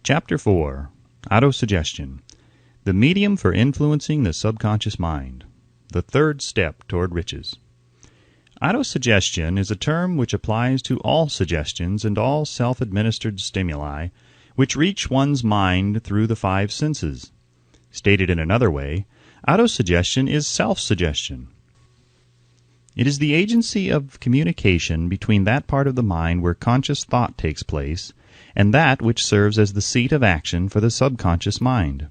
Chapter 4. Autosuggestion. The medium for influencing the subconscious mind. The third step toward riches. Autosuggestion is a term which applies to all suggestions and all self-administered stimuli which reach one's mind through the five senses. Stated in another way, autosuggestion is self-suggestion. It is the agency of communication between that part of the mind where conscious thought takes place and that which serves as the seat of action for the subconscious mind.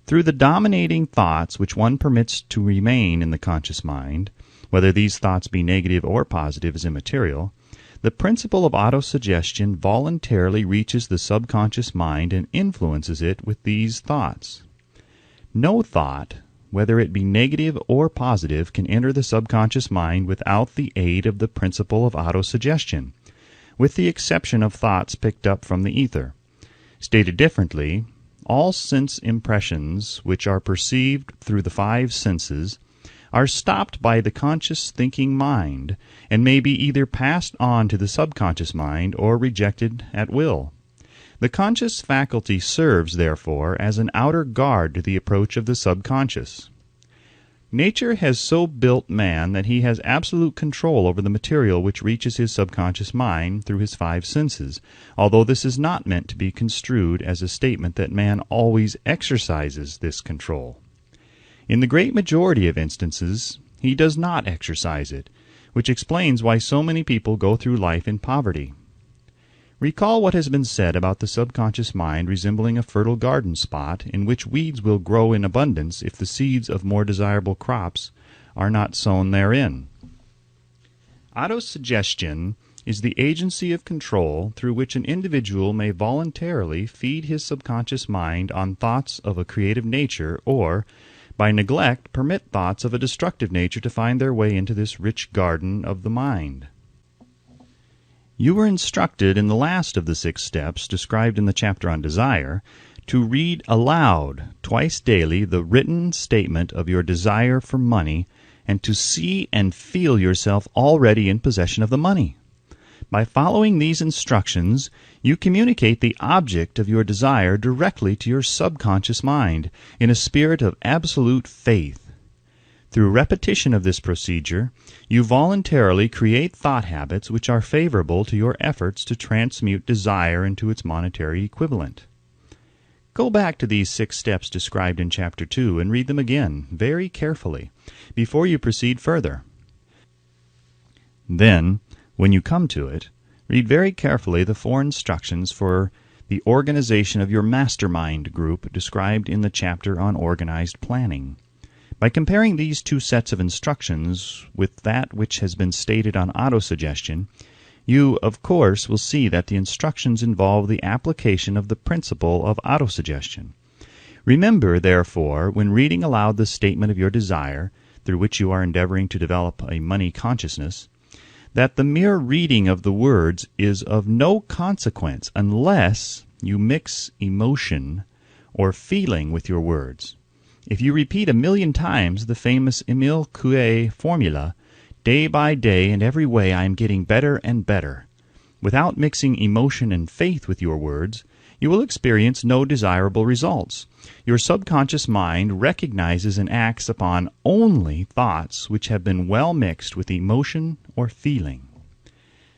Through the dominating thoughts which one permits to remain in the conscious mind, whether these thoughts be negative or positive is immaterial, the principle of autosuggestion voluntarily reaches the subconscious mind and influences it with these thoughts. No thought, whether it be negative or positive, can enter the subconscious mind without the aid of the principle of autosuggestion, with the exception of thoughts picked up from the ether. Stated differently, all sense impressions which are perceived through the five senses are stopped by the conscious thinking mind and may be either passed on to the subconscious mind or rejected at will. The conscious faculty serves, therefore, as an outer guard to the approach of the subconscious. Nature has so built man that he has absolute control over the material which reaches his subconscious mind through his five senses, although this is not meant to be construed as a statement that man always exercises this control. In the great majority of instances, he does not exercise it, which explains why so many people go through life in poverty. Recall what has been said about the subconscious mind resembling a fertile garden spot in which weeds will grow in abundance if the seeds of more desirable crops are not sown therein. Autosuggestion is the agency of control through which an individual may voluntarily feed his subconscious mind on thoughts of a creative nature or, by neglect, permit thoughts of a destructive nature to find their way into this rich garden of the mind. You were instructed in the last of the 6 steps described in the chapter on desire to read aloud twice daily the written statement of your desire for money and to see and feel yourself already in possession of the money. By following these instructions, you communicate the object of your desire directly to your subconscious mind in a spirit of absolute faith. Through repetition of this procedure, you voluntarily create thought habits which are favorable to your efforts to transmute desire into its monetary equivalent. Go back to these 6 steps described in Chapter 2 and read them again, very carefully, before you proceed further. Then, when you come to it, read very carefully the 4 instructions for the organization of your mastermind group described in the chapter on organized planning. By comparing these 2 sets of instructions with that which has been stated on autosuggestion, you, of course, will see that the instructions involve the application of the principle of autosuggestion. Remember, therefore, when reading aloud the statement of your desire, through which you are endeavoring to develop a money consciousness, that the mere reading of the words is of no consequence unless you mix emotion or feeling with your words. If you repeat 1,000,000 times the famous Emile Coué formula, day by day and every way I am getting better and better, without mixing emotion and faith with your words, you will experience no desirable results. Your subconscious mind recognizes and acts upon only thoughts which have been well mixed with emotion or feeling.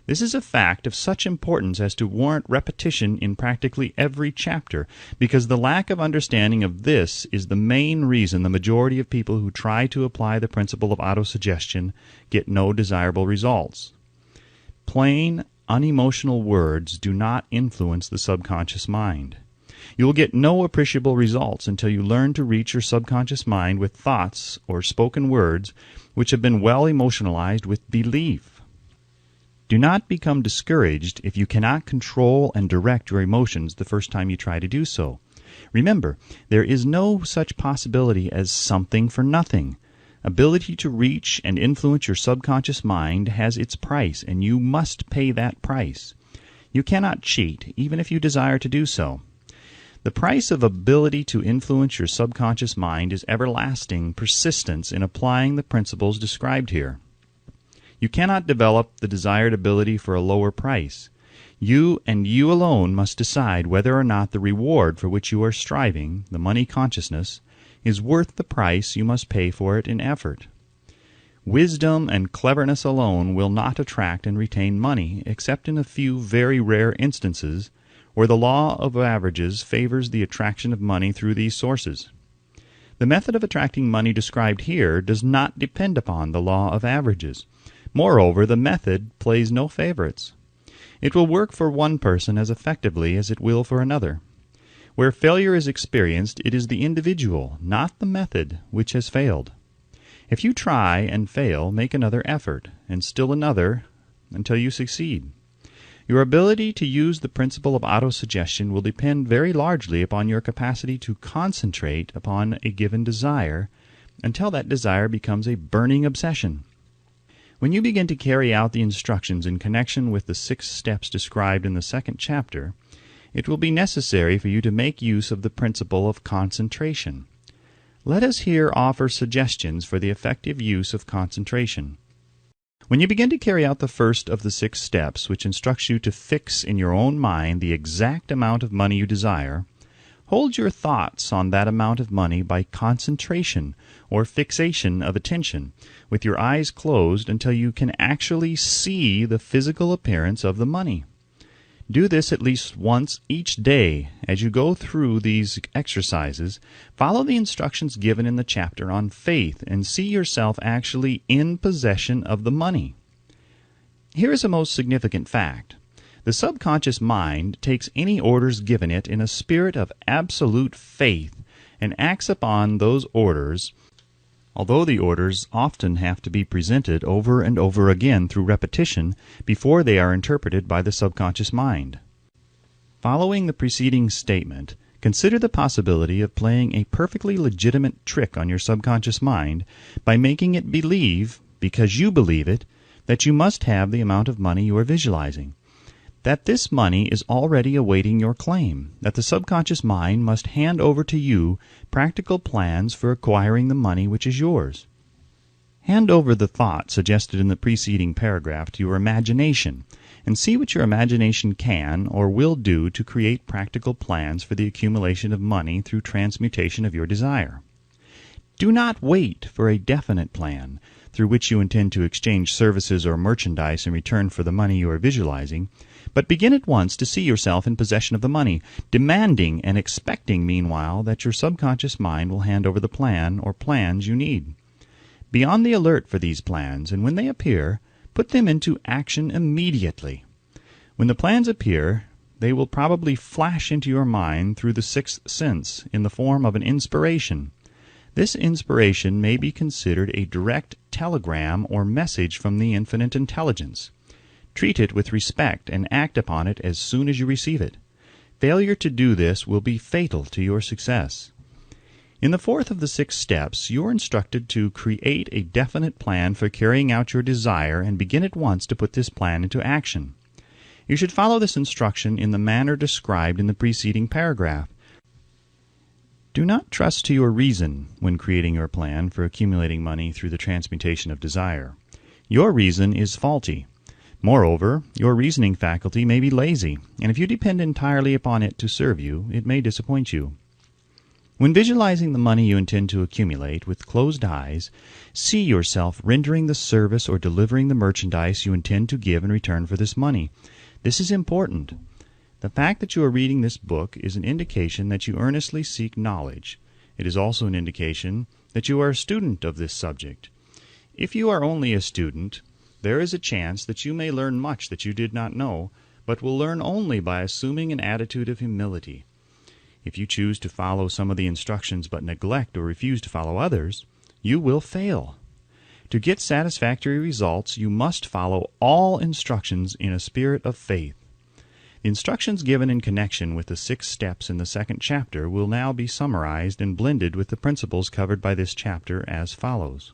This is a fact of such importance as to warrant repetition in practically every chapter, because the lack of understanding of this is the main reason the majority of people who try to apply the principle of autosuggestion get no desirable results. Plain, unemotional words do not influence the subconscious mind. You will get no appreciable results until you learn to reach your subconscious mind with thoughts or spoken words which have been well emotionalized with belief. Do not become discouraged if you cannot control and direct your emotions the first time you try to do so. Remember, there is no such possibility as something for nothing. Ability to reach and influence your subconscious mind has its price, and you must pay that price. You cannot cheat, even if you desire to do so. The price of ability to influence your subconscious mind is everlasting persistence in applying the principles described here. You cannot develop the desired ability for a lower price. You and you alone must decide whether or not the reward for which you are striving, the money consciousness, is worth the price you must pay for it in effort. Wisdom and cleverness alone will not attract and retain money, except in a few very rare instances where the law of averages favors the attraction of money through these sources. The method of attracting money described here does not depend upon the law of averages. Moreover, the method plays no favorites. It will work for one person as effectively as it will for another. Where failure is experienced, it is the individual, not the method, which has failed. If you try and fail, make another effort, and still another, until you succeed. Your ability to use the principle of autosuggestion will depend very largely upon your capacity to concentrate upon a given desire until that desire becomes a burning obsession. When you begin to carry out the instructions in connection with the 6 steps described in the 2nd chapter, it will be necessary for you to make use of the principle of concentration. Let us here offer suggestions for the effective use of concentration. When you begin to carry out the first of the 6 steps, which instructs you to fix in your own mind the exact amount of money you desire, hold your thoughts on that amount of money by concentration or fixation of attention, with your eyes closed until you can actually see the physical appearance of the money. Do this at least once each day. As you go through these exercises, follow the instructions given in the chapter on faith and see yourself actually in possession of the money. Here is a most significant fact. The subconscious mind takes any orders given it in a spirit of absolute faith and acts upon those orders, although the orders often have to be presented over and over again through repetition before they are interpreted by the subconscious mind. Following the preceding statement, consider the possibility of playing a perfectly legitimate trick on your subconscious mind by making it believe, because you believe it, that you must have the amount of money you are visualizing, that this money is already awaiting your claim, that the subconscious mind must hand over to you practical plans for acquiring the money which is yours. Hand over the thought suggested in the preceding paragraph to your imagination, and see what your imagination can or will do to create practical plans for the accumulation of money through transmutation of your desire. Do not wait for a definite plan through which you intend to exchange services or merchandise in return for the money you are visualizing, but begin at once to see yourself in possession of the money, demanding and expecting meanwhile that your subconscious mind will hand over the plan or plans you need. Be on the alert for these plans, and when they appear, put them into action immediately. When the plans appear, they will probably flash into your mind through the 6th sense in the form of an inspiration. This inspiration may be considered a direct telegram or message from the infinite intelligence. Treat it with respect and act upon it as soon as you receive it. Failure to do this will be fatal to your success. In the 4th of the 6 steps, you are instructed to create a definite plan for carrying out your desire and begin at once to put this plan into action. You should follow this instruction in the manner described in the preceding paragraph. Do not trust to your reason when creating your plan for accumulating money through the transmutation of desire. Your reason is faulty. Moreover, your reasoning faculty may be lazy, and if you depend entirely upon it to serve you, it may disappoint you. When visualizing the money you intend to accumulate with closed eyes, see yourself rendering the service or delivering the merchandise you intend to give in return for this money. This is important. The fact that you are reading this book is an indication that you earnestly seek knowledge. It is also an indication that you are a student of this subject. If you are only a student, there is a chance that you may learn much that you did not know, but will learn only by assuming an attitude of humility. If you choose to follow some of the instructions but neglect or refuse to follow others, you will fail. To get satisfactory results, you must follow all instructions in a spirit of faith. The instructions given in connection with the 6 steps in the 2nd chapter will now be summarized and blended with the principles covered by this chapter as follows.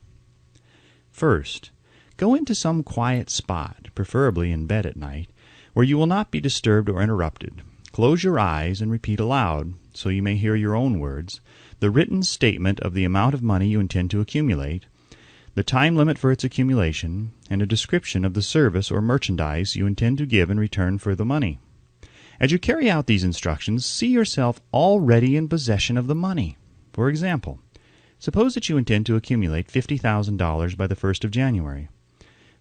First, go into some quiet spot, preferably in bed at night, where you will not be disturbed or interrupted. Close your eyes and repeat aloud, so you may hear your own words, the written statement of the amount of money you intend to accumulate. the time limit for its accumulation, and a description of the service or merchandise you intend to give in return for the money. As you carry out these instructions, see yourself already in possession of the money. For example, suppose that you intend to accumulate $50,000 by the 1st of January.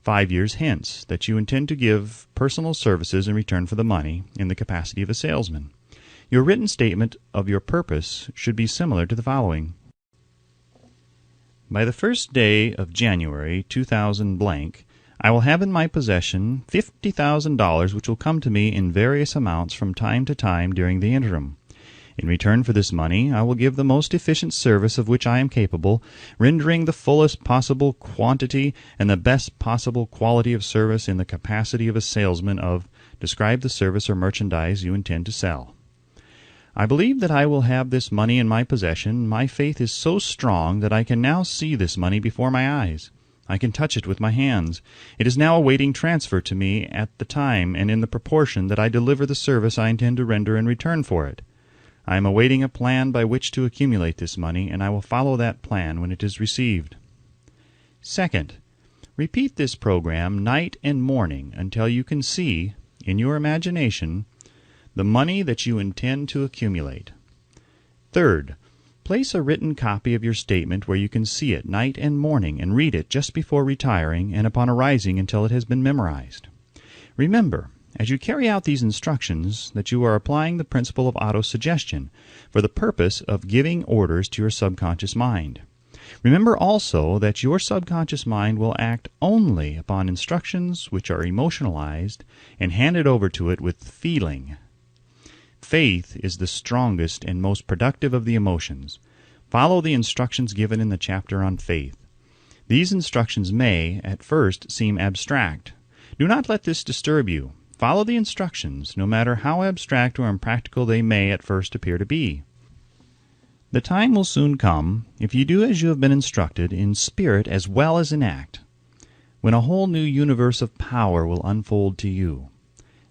5 years hence, that you intend to give personal services in return for the money in the capacity of a salesman. Your written statement of your purpose should be similar to the following. By the 1st day of January 2000 blank, I will have in my possession $50,000 which will come to me in various amounts from time to time during the interim. In return for this money, I will give the most efficient service of which I am capable, rendering the fullest possible quantity and the best possible quality of service in the capacity of a salesman of, describe the service or merchandise you intend to sell. I believe that I will have this money in my possession. My faith is so strong that I can now see this money before my eyes. I can touch it with my hands. It is now awaiting transfer to me at the time and in the proportion that I deliver the service I intend to render in return for it. I am awaiting a plan by which to accumulate this money, and I will follow that plan when it is received. Second, repeat this program night and morning until you can see, in your imagination, the money that you intend to accumulate. Third, place a written copy of your statement where you can see it night and morning and read it just before retiring and upon arising until it has been memorized. Remember, as you carry out these instructions, that you are applying the principle of autosuggestion for the purpose of giving orders to your subconscious mind. Remember also that your subconscious mind will act only upon instructions which are emotionalized and handed over to it with feeling. Faith is the strongest and most productive of the emotions. Follow the instructions given in the chapter on faith. These instructions may, at first, seem abstract. Do not let this disturb you. Follow the instructions, no matter how abstract or impractical they may at first appear to be. The time will soon come, if you do as you have been instructed, in spirit as well as in act, when a whole new universe of power will unfold to you.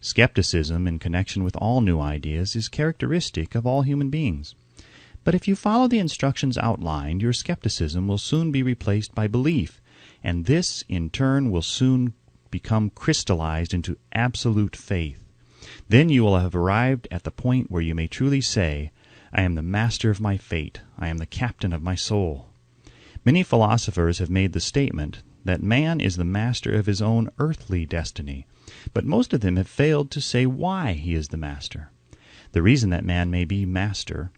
Skepticism in connection with all new ideas is characteristic of all human beings. But if you follow the instructions outlined, your skepticism will soon be replaced by belief, and this, in turn, will soon become crystallized into absolute faith. Then you will have arrived at the point where you may truly say, I am the master of my fate. I am the captain of my soul. Many philosophers have made the statement that man is the master of his own earthly destiny, but most of them have failed to say why he is the master. The reason that man may be master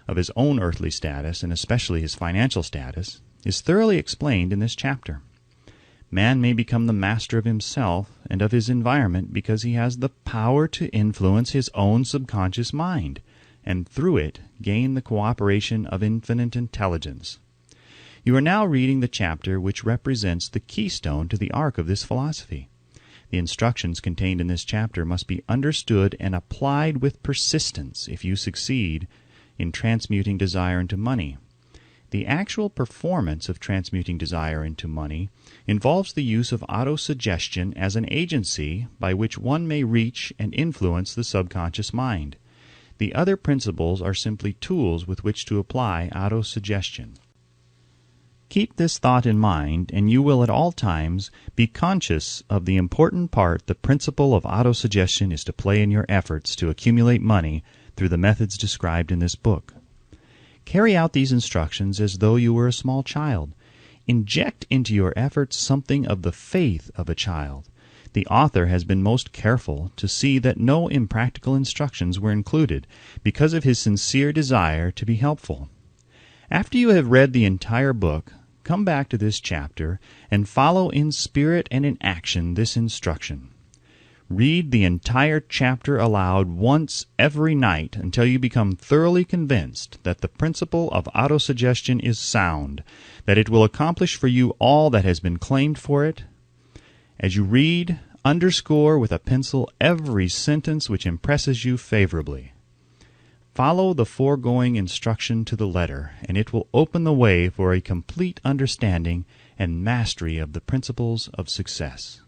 of his own earthly status, and especially his financial status, is thoroughly explained in this chapter. Man may become the master of himself and of his environment because he has the power to influence his own subconscious mind, and through it gain the cooperation of infinite intelligence. You are now reading the chapter which represents the keystone to the arc of this philosophy. The instructions contained in this chapter must be understood and applied with persistence if you succeed in transmuting desire into money. The actual performance of transmuting desire into money involves the use of autosuggestion as an agency by which one may reach and influence the subconscious mind. The other principles are simply tools with which to apply autosuggestion. Keep this thought in mind, and you will at all times be conscious of the important part the principle of autosuggestion is to play in your efforts to accumulate money through the methods described in this book. Carry out these instructions as though you were a small child. Inject into your efforts something of the faith of a child. The author has been most careful to see that no impractical instructions were included because of his sincere desire to be helpful. After you have read the entire book, come back to this chapter and follow in spirit and in action this instruction. Read the entire chapter aloud once every night until you become thoroughly convinced that the principle of autosuggestion is sound, that it will accomplish for you all that has been claimed for it. As you read, underscore with a pencil every sentence which impresses you favorably. Follow the foregoing instruction to the letter, and it will open the way for a complete understanding and mastery of the principles of success.